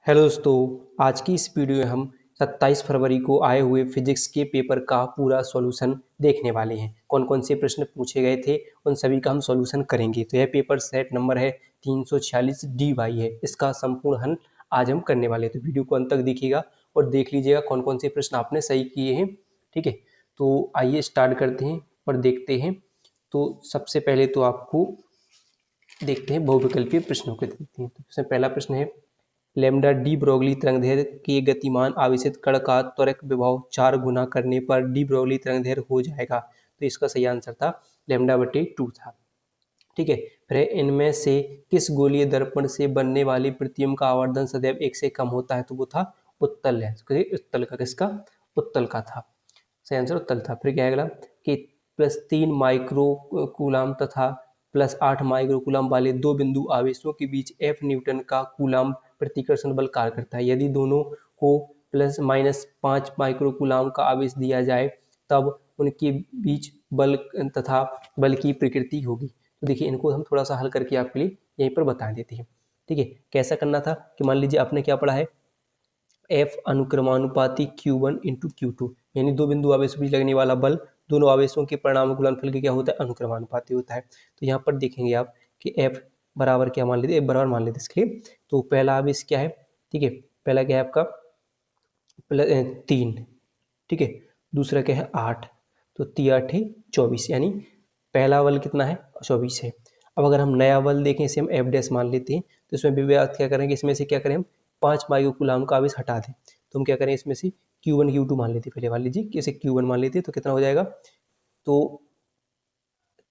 Hello दोस्तों, आज की इस वीडियो में हम 27 फरवरी को आए हुए फिजिक्स के पेपर का पूरा सॉल्यूशन देखने वाले हैं। कौन कौन से प्रश्न पूछे गए थे उन सभी का हम सॉल्यूशन करेंगे। तो यह पेपर सेट नंबर है 346 DY है। इसका संपूर्ण हल आज हम करने वाले हैं, तो वीडियो को अंत तक देखिएगा और देख लीजिएगा कौन कौन से प्रश्न आपने सही किए हैं। ठीक है, तो आइए स्टार्ट करते हैं और देखते हैं। तो सबसे पहले तो आपको देखते हैं बहुविकल्पीय प्रश्नों को देखते हैं। तो इसमें पहला प्रश्न है, लैम्डा डी ब्रोगली तरंगदैर्घ्य के गतिमान आवेशित कण का त्वरक विभव 4 गुना करने पर डी ब्रोगली तरंगदैर्घ्य हो जाएगा। तो इसका सही आंसर था λ/2 था। ठीक है, फिर इनमें से किस गोलीय दर्पण से बनने वाली प्रतिबिंब का आवर्धन सदैव 1 से कम होता है? तो वो था उत्तल लेंस। उत्तल का किसका? उत्तल का था। सही आंसर उत्तल था। फिर क्या है अगला कि +3 माइक्रो कूलाम तथा +8 माइक्रो कूलाम वाले दो बिंदु आवेशों के बीच F न्यूटन का कूलाम प्रतिकर्षण बल कार्य करता है। यदि दोनों को ±5 माइक्रो कूलाम का आवेश दिया जाए तब उनके बीच बल तथा बल की प्रकृति होगी। तो देखिए, इनको हम थोड़ा सा हल करके आपके लिए यहीं पर बता देते हैं। ठीक है, कैसा करना था कि मान लीजिए आपने क्या पढ़ा है, F अनुक्रमानुपाती Q1 × Q2, यानी दो बिंदु आवेश बीच लगने वाला बल दोनों आवेशों के परिणामी गुणनफल के क्या होता है? अनुक्रमानुपाती होता है। तो यहाँ पर देखेंगे आप कि F बराबर क्या मान लेते, F बराबर मान लेते इसके लिए। तो पहला आवेश क्या है? ठीक है, पहला क्या है आपका 3। ठीक है, दूसरा क्या है 8। तो 3 8 24, यानी पहला बल कितना है? 24 है। अब अगर हम नया बल देखें, इसे हम F' मान लेते हैं, तो इसमें भी बात क्या करेंगे, इसमें से क्या करें हम 5 माइक्रो कूलाम का आवेश हटा दें। तो हम क्या करें, इसमें से Q1 Q2 मान लेते हैं। पहले मान लीजिए कि इसे Q1 मान लेते हैं, तो कितना हो जाएगा? तो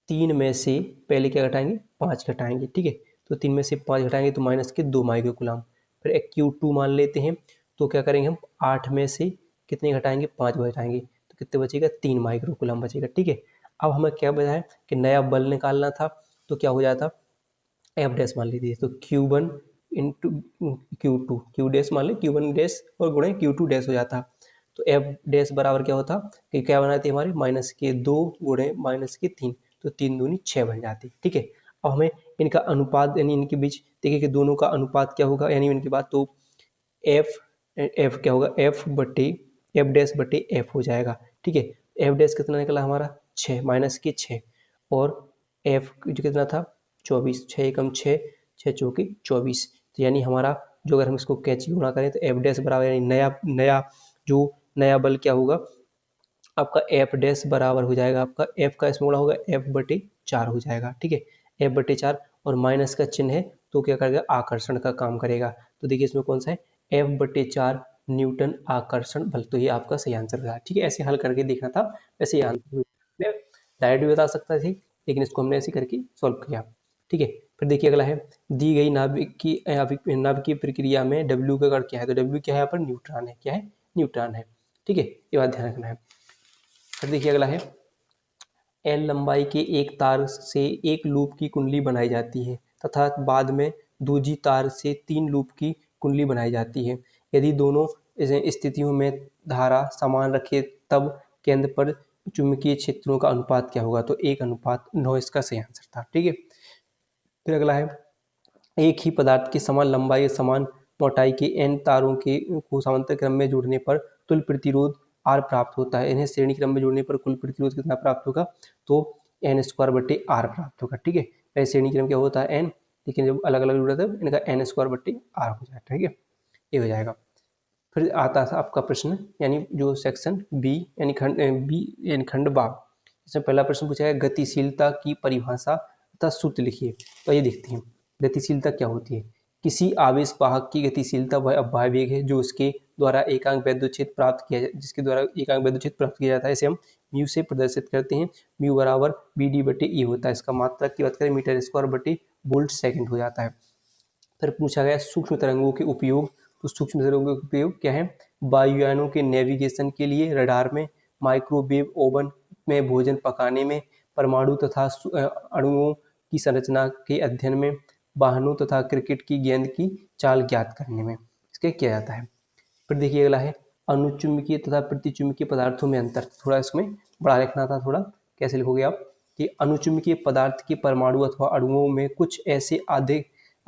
3 में से पहले क्या घटाएंगे? 5 घटाएंगे। ठीक है, तो 3 में से 5 घटाएंगे तो माइनस के 2 माइक्रो कूलाम। फिर एक Q2 मान लेते हैं, तो क्या करेंगे हम 8 में से कितने घटाएंगे? 5 घटाएंगे, तो कितने बचेगा? 3 माइक्रो कूलाम बचेगा। ठीक है, अब हमें क्या बचा है कि नया बल निकालना था, तो क्या हो जाता? F' मान लीजिए, तो Q1 इंटू Q2, Q' मान ले Q1' और गुणे Q2' हो जाता। तो F' बराबर क्या होता कि क्या बनाए थे हमारे? -2 गुणे -3, तो 3 दूनी 6 बन जाती। ठीक है, अब हमें इनका अनुपात, यानी इनके बीच देखिए कि दोनों का अनुपात क्या होगा, यानी इनके बाद तो F क्या होगा? F' हो जाएगा। ठीक है, F' कितना निकला हमारा? 6 -6, और F जो कितना था? 24। 6 एकम 6, 6 चौके 24। तो यानी हमारा जो, अगर हम इसको कैची गुणा करें तो F' बराबर, यानी नया बल क्या होगा आपका? F' बराबर हो जाएगा आपका F का इसमें गुणा होगा F/4 हो जाएगा। ठीक है, F/4, और माइनस का चिन्ह है तो क्या करेगा? आकर्षण का काम करेगा। तो देखिए इसमें कौन सा है? F/4 न्यूटन आकर्षण बल। तो ये आपका सही आंसर था। ठीक है, ऐसे हल करके देखना था, वैसे ये आंसर मैं डायरेक्ट भी बता सकता थी, लेकिन इसको हमने ऐसे करके सॉल्व किया। ठीक है, फिर देखिए अगला है, दी गई नाभिकीय प्रक्रिया में W का गण क्या है? तो W क्या है? यहाँ पर न्यूट्रॉन है। क्या है? न्यूट्रॉन है। ठीक है, ये बात ध्यान रखना है। फिर देखिए अगला है, L लंबाई के एक तार से एक लूप की कुंडली बनाई जाती है तथा बाद में दूसरी तार से 3 लूप की कुंडली बनाई जाती है। यदि दोनों स्थितियों में धारा समान रखे तब केंद्र पर चुंबकीय क्षेत्रों का अनुपात क्या होगा? तो 1:9 इसका सही आंसर था। ठीक है, फिर अगला है, एक ही पदार्थ की समान लंबाई और समान मोटाई के n तारों को समांतर क्रम में जोड़ने पर तुल्य प्रतिरोध R प्राप्त होता है। इन्हें श्रेणी क्रम में जोड़ने पर कुल प्रतिरोध कितना प्राप्त होगा? तो n² R प्राप्त होगा। ठीक है, पहले श्रेणी क्रम क्या होता है? n, लेकिन जब अलग अलग जोड़ा तब इनका n² R हो जाता है। ठीक है, ये हो जाएगा। फिर आता था आपका प्रश्न, यानी जो सेक्शन बी, यानी खंड बा। इसमें पहला प्रश्न पूछा है, गतिशीलता की परिभाषा तथा सूत्र लिखिए। तो ये देखते हैं, गतिशीलता क्या होती है? किसी आवेश वाहक की गतिशीलता वह अभ्यावेग वेग है जो उसके द्वारा एकांक वैद्युत क्षेत्र प्राप्त किया जाए, जिसके द्वारा एकांक वैद्युत क्षेत्र प्राप्त किया जाता है। इसे हम म्यू से प्रदर्शित करते हैं। म्यू बराबर BD/E होता है। इसका मात्रक की बात करें मीटर² वोल्ट सेकंड हो जाता है। फिर पूछा गया सूक्ष्म तरंगों के उपयोग। तो सूक्ष्म तरंगों के उपयोग क्या है? वायुयानों के नेविगेशन के लिए, रडार में, माइक्रोवेव ओवन में भोजन पकाने में, परमाणु तथा अणुओं की संरचना के अध्ययन में, वाहनों तथा क्रिकेट की गेंद की चाल ज्ञात करने में इसके किया जाता है। फिर देखिए अगला है, अनुचुंबकीय तथा प्रतिचुंबकीय पदार्थों में अंतर। थोड़ा इसमें बड़ा लिखना था। थोड़ा कैसे लिखोगे आप कि अनुचुंबकीय पदार्थ के परमाणु अथवा अणुओं में कुछ ऐसे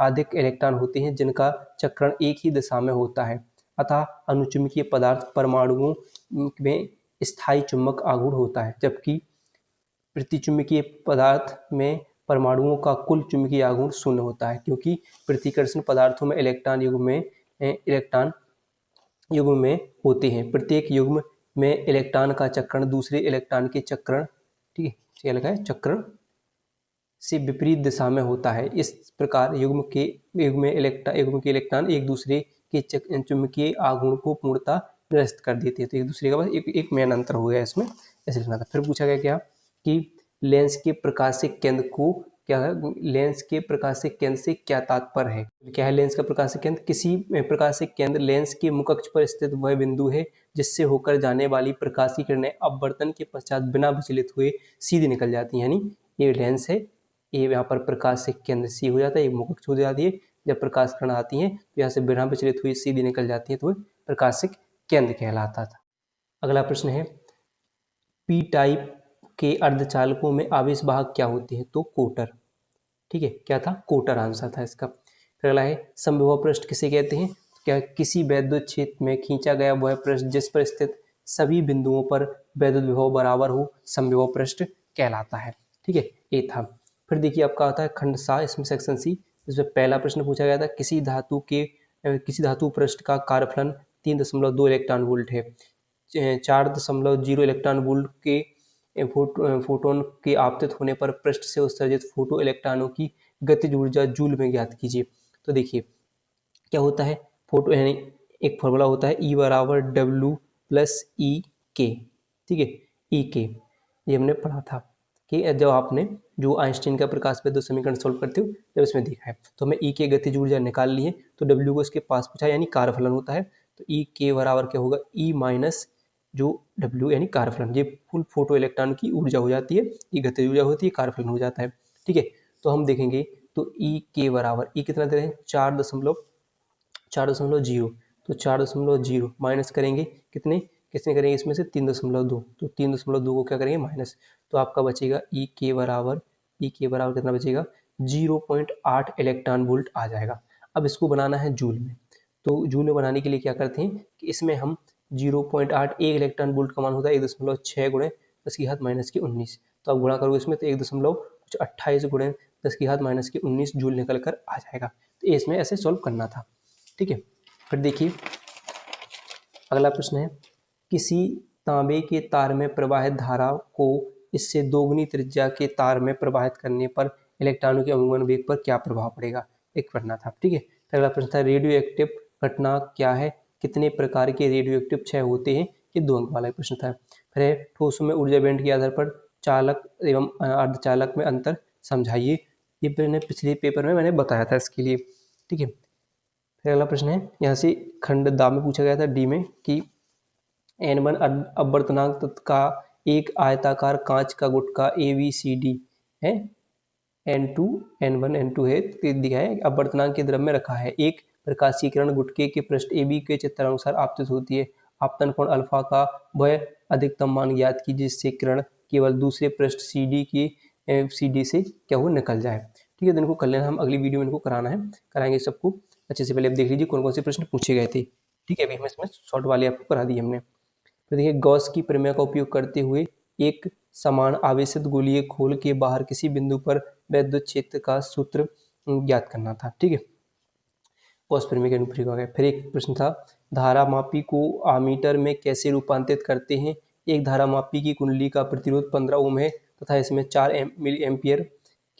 अधिक इलेक्ट्रॉन होते हैं जिनका चक्रण एक ही दिशा में होता है, अतः अनुचुंबकीय पदार्थ परमाणुओं में स्थायी चुंबक आघूर्ण होता है, जबकि प्रतिचुंबकीय पदार्थ में परमाणुओं का कुल चुंबकीय आघूर्ण शून्य होता है, क्योंकि प्रतिकर्षण पदार्थों में इलेक्ट्रॉन युग्म में होते हैं। प्रत्येक युग्म में इलेक्ट्रॉन का चक्रण दूसरे इलेक्ट्रॉन के चक्रण, ठीक है, क्या लिखा है, चक्रण से विपरीत दिशा में होता है। इस प्रकार युग्म के इलेक्ट्रॉन एक दूसरे के चुंबकीय आघूर्ण को पूर्णतः निरस्त कर देते हैं। तो एक दूसरे का बस एक मेन अंतर हो गया इसमें, ऐसे लिखना था। फिर पूछा गया क्या कि लेंस के प्रकाशिक केंद्र को क्या है, लेंस के प्रकाशिक केंद्र से क्या तात्पर्य है। क्या है लेंस का प्रकाशिक केंद्र? किसी प्रकाशिक केंद्र लेंस के मुखअक्ष पर स्थित वह बिंदु है जिससे होकर जाने वाली प्रकाशीय किरणें अपवर्तन के पश्चात बिना विचलित हुए सीधी निकल जाती हैं। यानी ये लेंस है, ये यहाँ पर प्रकाशिक केंद्र सी हो जाता है, ये मुखअक्ष हो जाती है। जब प्रकाश किरण आती हैं तो यहाँ से बिना विचलित हुई सीधी निकल जाती है, तो वह प्रकाशिक केंद्र कहलाता था। अगला प्रश्न है, पी टाइप के अर्धचालकों में आवेश वाहक क्या होते हैं? तो कोटर, ठीक है, क्या था, कोटर आंसर था इसका। फिर अगला है, समविभव पृष्ठ किसे कहते हैं? क्या किसी वैद्युत क्षेत्र में खींचा गया वह पृष्ठ जिस पर स्थित सभी बिंदुओं पर वैद्युत विभव बराबर हो समविभव पृष्ठ कहलाता है, ठीक है, ये था। फिर देखिए आपका आता है खंड सा, इसमें सेक्शन सी, इसमें पहला प्रश्न पूछा गया था, किसी धातु पृष्ठ का कार्यफलन 3.2 इलेक्ट्रॉन वोल्ट है। 4.0 इलेक्ट्रॉन वोल्ट के फोटोन के आपतित होने पर पृष्ठ से उत्सर्जित फोटो इलेक्ट्रॉनों की गतिज ऊर्जा जूल में ज्ञात कीजिए। तो देखिए क्या होता है, फोटो यानी एक फॉर्मूला होता है E बराबर W प्लस ई के, ठीक है, ई के, ये हमने पढ़ा था कि जब आपने जो आइंस्टीन का प्रकाश विद्युत समीकरण सोल्व करते हो जब इसमें देखा है, तो हमें ई के गतिज ऊर्जा निकाल ली है, तो W को इसके पास पूछा यानी कार्यफलन होता है, तो ई के बराबर क्या होगा, ई माइनस जो W यानी कार्यफलन, ये फुल फोटो इलेक्ट्रॉन की ऊर्जा हो जाती है, ये गतिज ऊर्जा होती है, कार्यफलन हो जाता है, ठीक है। तो हम देखेंगे तो ई के बराबर ई कितना दे रहे हैं 4.0, तो 4.0 माइनस करेंगे कितने करेंगे इसमें से 3.2, तो 3.2 को क्या करेंगे माइनस, तो आपका बचेगा ई के बराबर कितना बचेगा 0.8 इलेक्ट्रॉन वोल्ट आ जाएगा। अब इसको बनाना है जूल में, तो जूल में बनाने के लिए क्या करते हैं कि इसमें हम 0.8 एक इलेक्ट्रॉन वोल्ट का मान होता है 1.6 गुणे 10⁻⁻19, तो आप गुणा करोगे इसमें तो 1.28 गुणे 10⁻⁻19 जूल निकल कर आ जाएगा। तो इसमें ऐसे सॉल्व करना था, ठीक है। फिर देखिए अगला प्रश्न है, किसी तांबे के तार में प्रवाहित धारा को इससे दोगुनी त्रिज्या के तार में प्रवाहित करने पर इलेक्ट्रॉनों के अवगमन वेग पर क्या प्रभाव पड़ेगा, एक पढ़ना था, ठीक है। अगला प्रश्न था, रेडियो एक्टिव घटना क्या है, कितने प्रकार के रेडियो एक्टिव क्षय होते हैं, ये 2 अंक वाला प्रश्न था। फिर ठोसों में ऊर्जा बैंड के आधार पर चालक एवं अर्धचालक में अंतर समझाइए, ये मैंने पिछले पेपर में मैंने बताया था इसके लिए, ठीक है। फिर अगला प्रश्न है, यहाँ से खंड दा में पूछा गया था डी में कि N1 अपवर्तनांक तत्व का एक आयताकार कांच का गुटका ABCD है, N2 N1 N2 है, दिया है अपवर्तनांक के द्रव्य में रखा है, एक प्रकाशीय किरण गुटके के पृष्ठ AB के चित्रानुसार आपतित होती है, आपतन कोण अल्फा का वह अधिकतम मान ज्ञात कीजिए जिससे किरण केवल दूसरे पृष्ठ CD से क्या हो निकल जाए, ठीक है। तो इनको कर लेना, हम अगली वीडियो में इनको कराएंगे सबको अच्छे से। पहले आप देख लीजिए कौन कौन से प्रश्न पूछे गए थे, ठीक है। अभी हम इसमें शॉर्ट वाले आपको करा दिए हमने। तो देखिए गॉस की प्रमेय का उपयोग करते हुए एक समान आवेशित गोलीय खोल के बाहर किसी बिंदु पर वैद्युत क्षेत्र का सूत्र ज्ञात करना था, ठीक है, गॉस प्रमेय के अनुप्रयोग आ गए। फिर एक प्रश्न था, धारा मापी को आमीटर में कैसे रूपांतरित करते हैं, एक धारा मापी की कुंडली का प्रतिरोध 15 ओम है तथा इसमें 4 मिली एम्पियर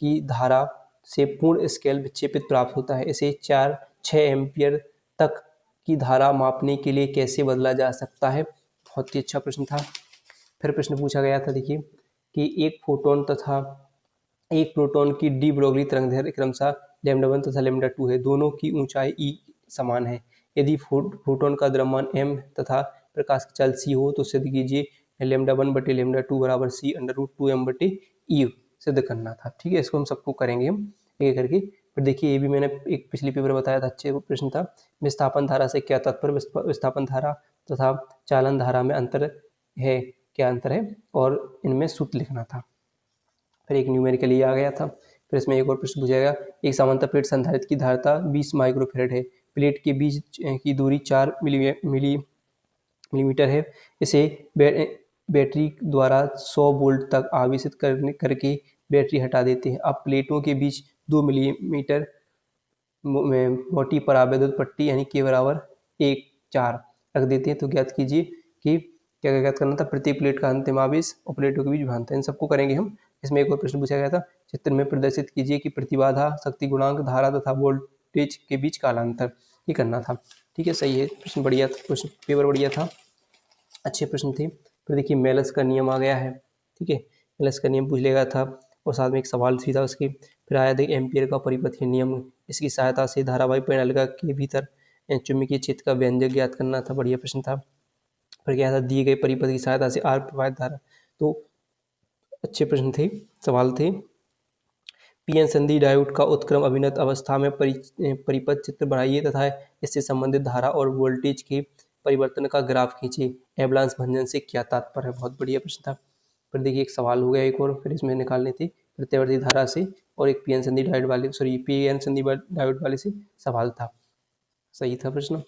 की धारा से पूर्ण स्केल विक्षेपित प्राप्त होता है, इसे 6 एम्पियर तक की धारा मापने के लिए कैसे बदला जा सकता है, बहुत ही अच्छा प्रश्न था। फिर प्रश्न पूछा गया था, देखिए कि एक फोटोन तथा एक प्रोटॉन की डी ब्रोगली तरंगदैर्घ्य क्रमशः λ1 तथा λ2 है, दोनों की ऊंचाई E समान है, यदि फोटोन का द्रव्यमान m तथा प्रकाश की चाल c हो तो सिद्ध कीजिए λ1/λ2 बराबर c√2m/e सिद्ध करना था, ठीक है। इसको हम सबको करेंगे हम एक करके। फिर देखिए ये भी मैंने एक पिछले पेपर बताया था, अच्छे प्रश्न था, विस्थापन धारा से क्या तात्पर्य, विस्थापन धारा तथा चालन धारा में अंतर है, क्या अंतर है, और इनमें सूत्र लिखना था। फिर एक न्यूमेरिकल ये आ गया था। फिर इसमें एक और प्रश्न पूछा जाएगा, एक सामान्यतः प्लेट संधारित्र की धारिता 20 माइक्रोफैराड है, प्लेट के बीच की दूरी 4 मिलीमीटर है, इसे बैटरी द्वारा 100 वोल्ट तक आवेशित करके बैटरी हटा देते हैं। अब प्लेटों के बीच 2 मिलीमीटर मोटी परावैद्युत पट्टी यानी के बराबर 1/4 रख देते हैं। तो ज्ञात कीजिए कि क्या ज्ञात करना था, प्रत्येक प्लेट का अंतिम आवेश और प्लेटों के बीच विभवांतर। इन सबको करेंगे हम। इसमें एक और प्रश्न पूछा गया था, चित्र में प्रदर्शित कीजिए कि प्रतिबाधा, शक्ति गुणांक, धारा तथा वोल्टेज के बीच कालांतर। ये करना था। ठीक है, सही है, प्रश्न बढ़िया था, प्रश्न पेपर बढ़िया था, अच्छे प्रश्न थे। फिर देखिए मेलस का नियम आ गया है। ठीक है, मेलस का नियम पूछ लेगा था और साथ में एक सवाल भी था उसके। फिर आया देखिए एम्पियर का परिपथ नियम, इसकी सहायता से धारावाही परिनालिका के भीतर चुंबकीय क्षेत्र का व्यंजक ज्ञात करना था। बढ़िया प्रश्न था। फिर क्या था, दिए गए परिपथ की सहायता से आर प्रवाहित धारा। तो अच्छे प्रश्न थे, सवाल थे। पीएन संधि डायोड का उत्क्रम अभिन्नत अवस्था में परिपथ चित्र बनाइए तथा इससे संबंधित धारा और वोल्टेज के परिवर्तन का ग्राफ खींचिए। एवलांस भंजन से क्या तात्पर्य है? बहुत बढ़िया प्रश्न था। फिर देखिए एक सवाल हो गया एक और, फिर इसमें निकालनी थी प्रत्यावर्ती धारा से और एक पीएन संधि डायोड वाले से सवाल था। सही था प्रश्न।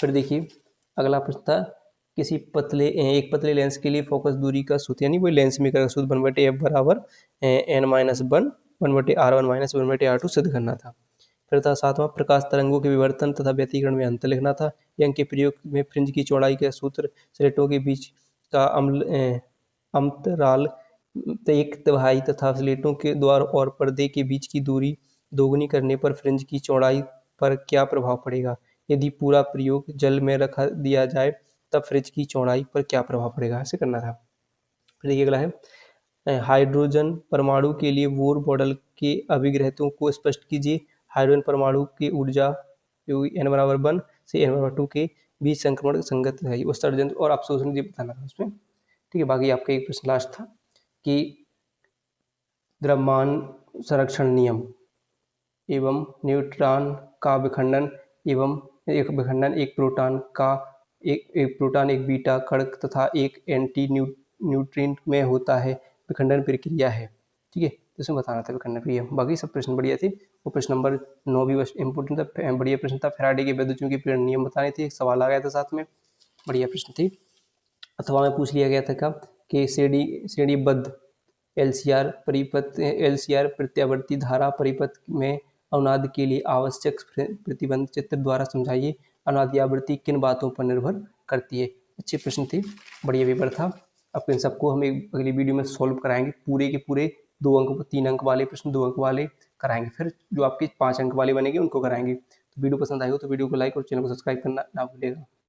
फिर देखिए अगला प्रश्न था, किसी एक पतले लेंस के लिए फोकस दूरी का सूत्र यानी वही लेंस मेकर का सूत्र 1/f बराबर n-1/r1 - 1/r2 सिद्ध करना था। फिर था सातवां, प्रकाश तरंगों के विवर्तन तथा व्यतिकरण में अंतर लिखना था। यंग के प्रयोग में फ्रिंज की चौड़ाई का सूत्र, स्लेटों के बीच का अंतराल 1/2 तथा स्लेटों के द्वार और पर्दे के बीच की दूरी दोगुनी करने पर फ्रिंज की चौड़ाई पर क्या प्रभाव पड़ेगा? यदि पूरा प्रयोग जल में रख दिया जाए तब फ्रिज की चौड़ाई पर क्या प्रभाव पड़ेगा? ऐसे करना था। फिर देखिए अगला है, हाइड्रोजन परमाणु के लिए बोर मॉडल के अभिग्रहितों को स्पष्ट कीजिए। हाइड्रोजन परमाणु की ऊर्जा n = 1 से n = 2 के बीच संक्रमण संगत है, उत्सर्जन और अवशोषण बताना था उसमें। ठीक है, बाकी आपका एक प्रश्न लास्ट था कि द्रव्यमान संरक्षण नियम एवं न्यूट्रॉन का विखंडन एवं एक प्रोटॉन एक बीटा कण तथा एक एंटी न्यूट्रिन में होता है, विखंडन प्रक्रिया है। ठीक है, तो इसमें बताना था विखंडन प्रक्रिया। बाकी सब प्रश्न बढ़िया थे। वो प्रश्न नंबर 9 भी बस इंपोर्टेंट था, बढ़िया प्रश्न था। फैराडे के वैद्युत चुंबकीय प्रेरण नियम बताने थे, एक सवाल आ गया था साथ में, बढ़िया प्रश्न थे। अथवा में पूछ लिया गया था कब कि श्रेणीबद्ध एलसीआर प्रत्यावर्ती धारा परिपथ में अनुनाद के लिए आवश्यक प्रतिबंध चित्र द्वारा समझाइए। अनुनाद आवृत्ति किन बातों पर निर्भर करती है? अच्छे प्रश्न थे, बढ़िया पेपर था। अब इन सबको हम एक अगली वीडियो में सॉल्व कराएंगे, पूरे के पूरे 2 अंक 3 अंक वाले प्रश्न 2 अंक वाले कराएंगे, फिर जो आपके 5 अंक वाले बनेंगे उनको कराएंगे। तो वीडियो पसंद आई हो तो वीडियो को लाइक और चैनल को सब्सक्राइब करना ना भूलिएगा।